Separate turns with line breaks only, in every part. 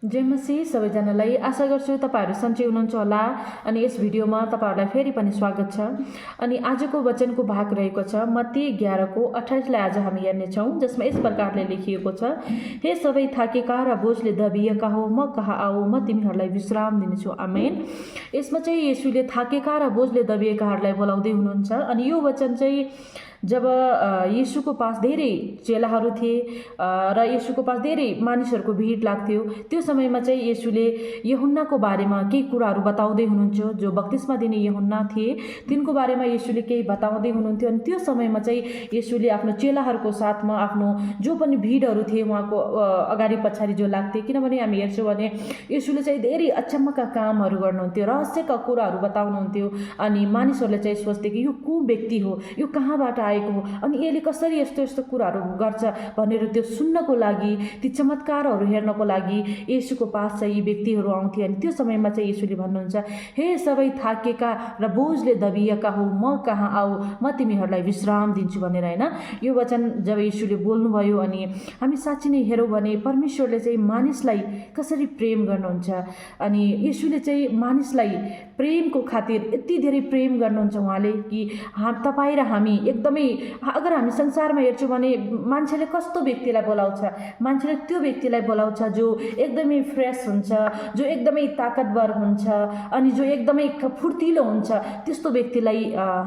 जय मसीह सबैजनालाई। आशा गर्छु तपाईहरु सन्चै हुनुहुन्छ होला। अनि यस भिडियोमा तपाईहरुलाई फेरि पनि स्वागत छ। अनि आजको वचनको भाग रहेको छ मत्ती 11 को 28 लाई आज हामी हेर्ने छौं, जसमा यस प्रकारले लेखिएको छ, हे सबै थाकेका र बोझले दबिएका हो, म कहाँ आऊ, म तिमीहरूलाई विश्राम दिनेछु। आमेन। यसमा चाहिँ येशूले थाकेका र बोझले दबिएकाहरूलाई बोलाउँदै हुनुहुन्छ। अनि यो वचन चाहिँ जब येशूको पास धेरै चेलाहरू थिए र येशूको पास धेरै मानिसहरूको भिड लाग्थ्यो, त्यो समयमा चाहिँ येशूले यूहन्नाको बारेमा केही कुराहरू बताउँदै हुनुहुन्थ्यो। जो बप्तिस्मा दिने यूहन्ना थिए, तिनको बारेमा येशूले केही बताउँदै हुनुहुन्थ्यो। अनि त्यो समयमा चाहिँ येशूले आफ्नो चेलाहरूको साथमा आफ्नो जो पनि भिडहरू थिए उहाँको अगाडि पछाडि जो लाग्थे, किनभने हामी हेर्छौँ भने येशूले चाहिँ धेरै अचम्मका कामहरू गर्नुहुन्थ्यो, रहस्यका कुराहरू बताउनुहुन्थ्यो। अनि मानिसहरूले चाहिँ सोच्थे कि यो को व्यक्ति हो, यो कहाँबाट आएको हो, अनि यसले कसरी यस्तो यस्तो कुराहरू गर्छ भनेर त्यो सुन्नको लागि, ती चमत्कारहरू हेर्नको लागि येशूको पास चाहिँ यी व्यक्तिहरू आउँथे। अनि त्यो समयमा चाहिँ येशूले भन्नुहुन्छ, हे सबै थाकेका र बोझले दबिएका हो, म कहाँ आऊ, म तिमीहरूलाई विश्राम दिन्छु भनेर। हैन, यो वचन जब येशूले बोल्नुभयो, अनि हामी साँच्चै नै हेरौँ भने परमेश्वरले चाहिँ मानिसलाई कसरी प्रेम गर्नुहुन्छ। अनि येशूले चाहिँ मानिसलाई प्रेमको खातिर यति धेरै प्रेम गर्नुहुन्छ उहाँले कि तपाईँ र हामी एकदमै, अगर हामी संसारमा हेर्छौँ भने मान्छेले कस्तो व्यक्तिलाई बोलाउँछ, मान्छेले त्यो व्यक्तिलाई बोलाउँछ जो एकदमै फ्रेस हुन्छ, जो एकदमै ताकतवर हुन्छ, अनि जो एकदमै फुर्तिलो हुन्छ, त्यस्तो व्यक्तिलाई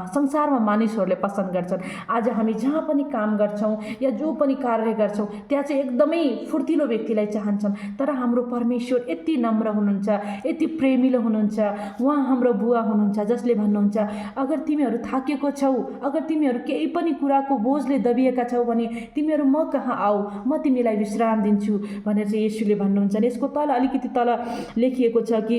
संसारमा मानिसहरूले पसन्द गर्छन्। आज हामी जहाँ पनि काम गर्छौँ या जो पनि कार्य गर्छौँ, त्यहाँ चाहिँ एकदमै फुर्तिलो व्यक्तिलाई चाहन्छन्। तर हाम्रो परमेश्वर यति नम्र हुनुहुन्छ, यति प्रेमिलो हुनुहुन्छ। उहाँ हाम्रो बुवा हुनुहुन्छ, जसले भन्नुहुन्छ, अगर तिमीहरू थाकेको छौ, अगर तिमीहरू केही पनि कुराको बोझले दबिएका छौ भने तिमीहरू म कहाँ आऊ, म तिमीलाई विश्राम दिन्छु भनेर चाहिँ येशूले भन्नुहुन्छ। यसको तल अलिकति तल लेखिएको छ कि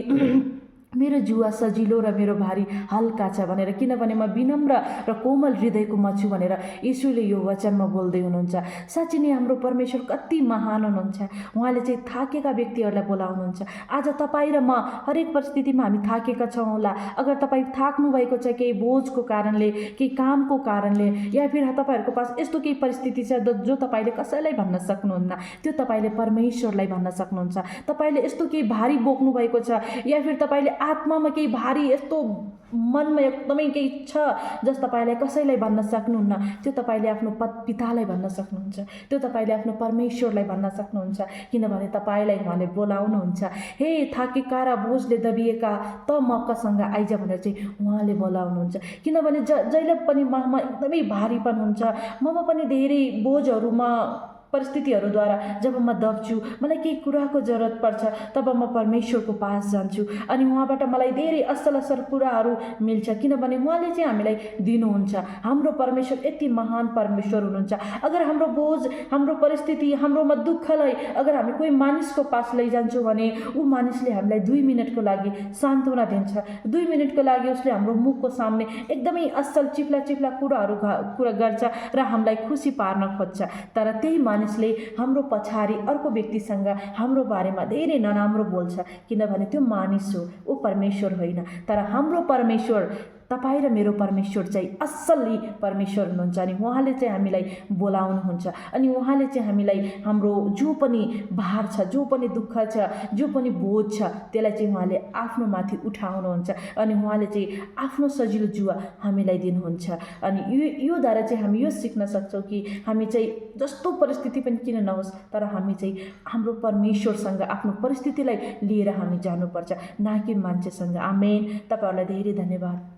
मेरो जुवा सजिलो र मेरो भारी हल्का छ भनेर, किनभने म विनम्र र कोमल हृदयको म छु भनेर येशूले यो वचनमा बोल्दै हुनुहुन्छ। साँच्चै नै हाम्रो परमेश्वर कति महान हुनुहुन्छ। उहाँले चाहिँ थाकेका व्यक्तिहरूलाई बोलाउनुहुन्छ। आज तपाईँ र म हरेक परिस्थितिमा हामी थाकेका छौँ होला। अगर तपाईँ थाक्नु भएको छ केही बोझको कारणले, केही कामको कारणले, या फिर तपाईँहरूको पास यस्तो केही परिस्थिति छ जो तपाईँले कसैलाई भन्न सक्नुहुन्न, त्यो तपाईँले परमेश्वरलाई भन्न सक्नुहुन्छ। तपाईँले यस्तो केही भारी बोक्नु भएको छ, या फिर तपाईँले आत्मामा केही भारी यस्तो मनमा एकदमै केही छ जस तपाईँलाई कसैलाई भन्न सक्नुहुन्न, त्यो तपाईँले आफ्नो पितालाई भन्न सक्नुहुन्छ, त्यो तपाईँले आफ्नो परमेश्वरलाई भन्न सक्नुहुन्छ। किनभने तपाईँलाई उहाँले बोलाउनुहुन्छ, हे थाकेका र बोझले दबिएका, त मसँग आइज भनेर चाहिँ उहाँले बोलाउनुहुन्छ। किनभने जहिले पनि ममा एकदमै भारीपन हुन्छ, ममा पनि धेरै बोझहरूमा परिस्थितिहरूद्वारा जब म दब्छु, मलाई केही कुराको जरुरत पर्छ, तब म परमेश्वरको पास जान्छु। अनि उहाँबाट मलाई धेरै असल असल कुराहरू मिल्छ, किनभने उहाँले चाहिँ हामीलाई दिनुहुन्छ। हाम्रो परमेश्वर यति महान परमेश्वर हुनुहुन्छ। अगर हाम्रो बोझ, हाम्रो परिस्थिति, हाम्रोमा दुःखलाई अगर हामी कोही मानिसको पास लैजान्छौँ भने ऊ मानिसले हामीलाई 2 मिनटको लागि सान्त्वना दिन्छ। 2 मिनटको लागि उसले हाम्रो मुखको सामने एकदमै असल चिप्ला चिप्ला कुरा गर्छ र हामीलाई खुसी पार्न खोज्छ। तर त्यही मानिसले हाम्रो पछाडि अर्को व्यक्तिसँग हाम्रो बारेमा धेरै नराम्रो बोल्छ, किनभने त्यो मानिस हो, ऊ परमेश्वर होइन। तर हाम्रो परमेश्वर, तपाईँ र मेरो परमेश्वर चाहिँ असली परमेश्वर हुनुहुन्छ। अनि उहाँले चाहिँ हामीलाई बोलाउनुहुन्छ, अनि उहाँले चाहिँ हामीलाई हाम्रो जो पनि भार छ, जो पनि दुःख छ, जो पनि बोझ छ, त्यसलाई चाहिँ उहाँले आफ्नो माथि उठाउनुहुन्छ। अनि उहाँले चाहिँ आफ्नो सजिलो जुवा हामीलाई दिनुहुन्छ। अनि यो द्वारा चाहिँ हामी यो सिक्न सक्छौँ कि हामी चाहिँ जस्तो परिस्थिति पनि किन नहोस्, तर हामी चाहिँ हाम्रो परमेश्वरसँग आफ्नो परिस्थितिलाई लिएर हामी जानुपर्छ, न कि मान्छेसँग। आमेन। तपाईँहरूलाई धेरै धन्यवाद।